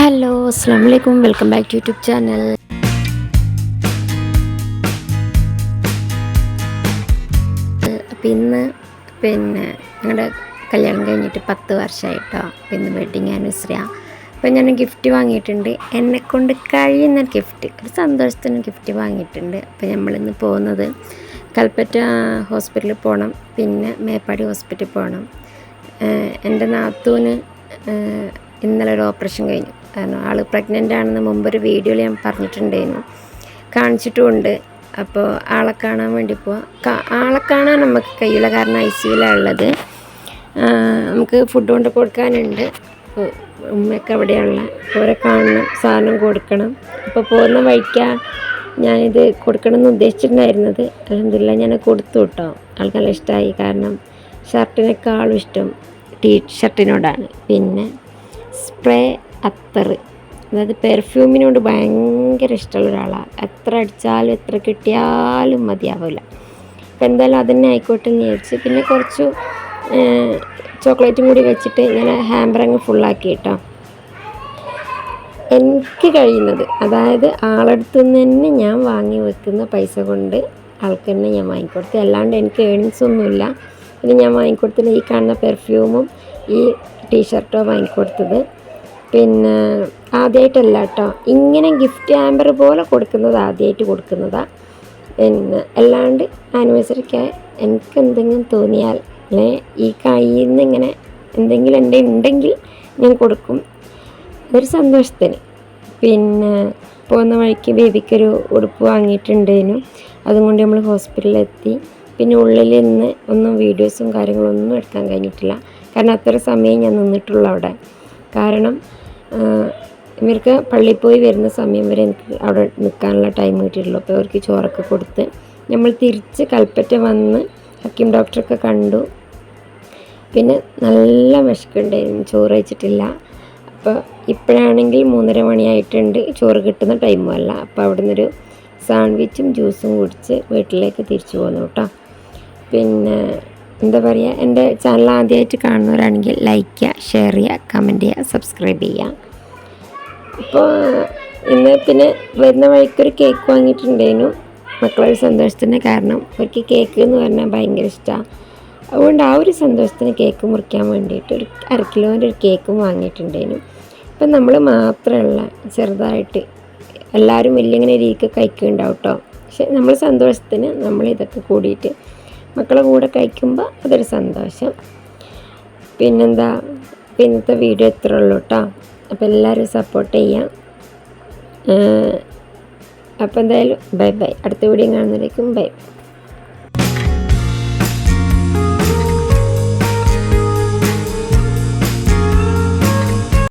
Hello അസ്സാം വലൈക്കും, welcome back to YouTube channel. അപ്പം ഇന്ന് ഞങ്ങളുടെ കല്യാണം കഴിഞ്ഞിട്ട് 10 വർഷമായിട്ടോ. ഇന്ന് വെഡ്ഡിങ് ആനിവേഴ്സറിയാണ്. അപ്പം ഞാൻ ഗിഫ്റ്റ് വാങ്ങിയിട്ടുണ്ട്. എന്നെക്കൊണ്ട് കഴിയുന്ന ഗിഫ്റ്റ്, ഒരു സന്തോഷത്തിന് ഗിഫ്റ്റ് വാങ്ങിയിട്ടുണ്ട്. അപ്പം നമ്മളിന്ന് പോകുന്നത് കൽപ്പറ്റ ഹോസ്പിറ്റലിൽ പോകണം, പിന്നെ മേപ്പാടി ഹോസ്പിറ്റലിൽ പോകണം. എൻ്റെ നാത്തൂന് ഇന്നലെ ഒരു ഓപ്പറേഷൻ കഴിഞ്ഞു. കാരണം ആൾ പ്രഗ്നൻ്റ് ആണെന്ന് മുമ്പൊരു വീഡിയോയിൽ ഞാൻ പറഞ്ഞിട്ടുണ്ടായിരുന്നു, കാണിച്ചിട്ടുമുണ്ട്. അപ്പോൾ ആളെ കാണാൻ വേണ്ടി പോവാം. ആളെ കാണാൻ നമുക്ക് കഴിയില്ല, കാരണം ICUലാണ് ഉള്ളത്. നമുക്ക് ഫുഡ് കൊണ്ട് കൊടുക്കാനുണ്ട്. ഉമ്മയൊക്കെ അവിടെയുള്ള ഓരെ കാണണം, സാധനം കൊടുക്കണം. അപ്പോൾ പോകുന്ന വഴിക്കാണ് ഞാനിത് കൊടുക്കണമെന്ന് ഉദ്ദേശിച്ചിട്ടുണ്ടായിരുന്നത്. അൽഹംദുലില്ലാ ഞാൻ കൊടുത്തു കേട്ടോ. ആൾക്ക് നല്ല ഇഷ്ടമായി. കാരണം ഷർട്ടിനേക്കാളും ഇഷ്ടം ടീഷർട്ടിനോടാണ്. പിന്നെ സ്പ്രേ അത്തർ, അതായത് പെർഫ്യൂമിനോട് ഭയങ്കര ഇഷ്ടമുള്ള ഒരാളാണ്. എത്ര അടിച്ചാലും എത്ര കിട്ടിയാലും മതിയാവില്ല. അപ്പം എന്തായാലും അതന്നെ ആയിക്കോട്ടെ എന്ന് വിചാരിച്ച് പിന്നെ കുറച്ച് ചോക്ലേറ്റും കൂടി വെച്ചിട്ട് ഇങ്ങനെ ഹാമ്പർ അങ്ങ് ഫുള്ളാക്കി കേട്ടോ. എനിക്ക് കഴിയുന്നത്, അതായത് ആളടുത്തു നിന്ന് തന്നെ ഞാൻ വാങ്ങി വെക്കുന്ന പൈസ കൊണ്ട് ആൾക്ക് തന്നെ ഞാൻ വാങ്ങിക്കൊടുത്തു. അല്ലാണ്ട് എനിക്ക് ഏണിങ്സ് ഒന്നുമില്ല. പിന്നെ ഞാൻ വാങ്ങിക്കൊടുത്തില്ല ഈ കാണുന്ന പെർഫ്യൂമും ഈ ടീഷർട്ടോ വാങ്ങിക്കൊടുത്തത്. പിന്നെ ആദ്യമായിട്ടല്ല കേട്ടോ, ഇങ്ങനെ ഗിഫ്റ്റ് ഹാമ്പർ പോലെ കൊടുക്കുന്നത് ആദ്യമായിട്ട് കൊടുക്കുന്നതാണ്. പിന്നെ അല്ലാണ്ട് ആനിവേഴ്സറിക്ക് എനിക്ക് എന്തെങ്കിലും തോന്നിയാൽ ഈ കയ്യിൽ നിന്ന് ഇങ്ങനെ എന്തെങ്കിലും എൻ്റെ ഉണ്ടെങ്കിൽ ഞാൻ കൊടുക്കും, ഒരു സന്തോഷത്തിന്. പിന്നെ പോകുന്ന വഴിക്ക് ബേബിക്കൊരു ഉടുപ്പ് വാങ്ങിയിട്ടുണ്ടേനു, അതും കൊണ്ട് നമ്മൾ ഹോസ്പിറ്റലിലെത്തി. പിന്നെ ഉള്ളിൽ നിന്ന് ഒന്നും വീഡിയോസും കാര്യങ്ങളൊന്നും എടുക്കാൻ കഴിഞ്ഞിട്ടില്ല, കാരണം അത്ര സമയം ഞാൻ നിന്നിട്ടുള്ളൂ അവിടെ. കാരണം ഇവർക്ക് പള്ളിയിൽ പോയി വരുന്ന സമയം വരെ എനിക്ക് അവിടെ നിൽക്കാനുള്ള ടൈം കിട്ടിയിട്ടുള്ളൂ. അപ്പോൾ അവർക്ക് ചോറൊക്കെ കൊടുത്ത് നമ്മൾ തിരിച്ച് കൽപ്പറ്റ വന്ന് ഹക്കീം ഡോക്ടറൊക്കെ കണ്ടു. പിന്നെ നല്ല വിശക്കുണ്ടായിരുന്നു, ചോറ് കഴിച്ചിട്ടില്ല. അപ്പോൾ ഇപ്പോഴാണെങ്കിൽ 3:30 മണിയായിട്ടുണ്ട്, ചോറ് കിട്ടുന്ന ടൈമും അല്ല. അപ്പോൾ അവിടെ നിന്നൊരു സാൻഡ്വിച്ചും ജ്യൂസും കുടിച്ച് വീട്ടിലേക്ക് തിരിച്ചു പോന്നു കേട്ടോ. പിന്നെ എന്താ പറയുക, എൻ്റെ ചാനൽ ആദ്യമായിട്ട് കാണുന്നവരാണെങ്കിൽ ലൈക്ക് ചെയ്യുക, ഷെയർ ചെയ്യുക, കമൻറ്റ് ചെയ്യുക, സബ്സ്ക്രൈബ് ചെയ്യുക. അപ്പോൾ ഇന്ന് പിന്നെ വരുന്ന വഴിക്കൊരു കേക്ക് വാങ്ങിയിട്ടുണ്ടായിരുന്നു മക്കളൊരു സന്തോഷത്തിന്. കാരണം അവർക്ക് കേക്ക് എന്ന് പറഞ്ഞാൽ ഭയങ്കര ഇഷ്ടമാണ്. അതുകൊണ്ട് ആ ഒരു സന്തോഷത്തിന് കേക്ക് മുറിക്കാൻ വേണ്ടിയിട്ട് ഒരു 1/2 കിലോൻ്റെ ഒരു കേക്കും വാങ്ങിയിട്ടുണ്ടായിരുന്നു. അപ്പം നമ്മൾ മാത്രമല്ല, ചെറുതായിട്ട് എല്ലാവരും വലിയ രീതിക്ക് കഴിക്കുന്നുണ്ടാവും കേട്ടോ. പക്ഷെ നമ്മൾ സന്തോഷത്തിന് നമ്മളിതൊക്കെ കൂടിയിട്ട് മക്കളെ കൂടെ കഴിക്കുമ്പോൾ അതൊരു സന്തോഷം. പിന്നെന്താ, ഇന്നത്തെ വീഡിയോ ഇത്രേ ഉള്ളൂ കേട്ടോ. അപ്പോൾ എല്ലാവരും സപ്പോർട്ട് ചെയ്യാം. അപ്പോൾ എന്തായാലും ബൈ ബൈ. അടുത്ത വീഡിയോ കാണുന്നതിലേക്കും ബൈ.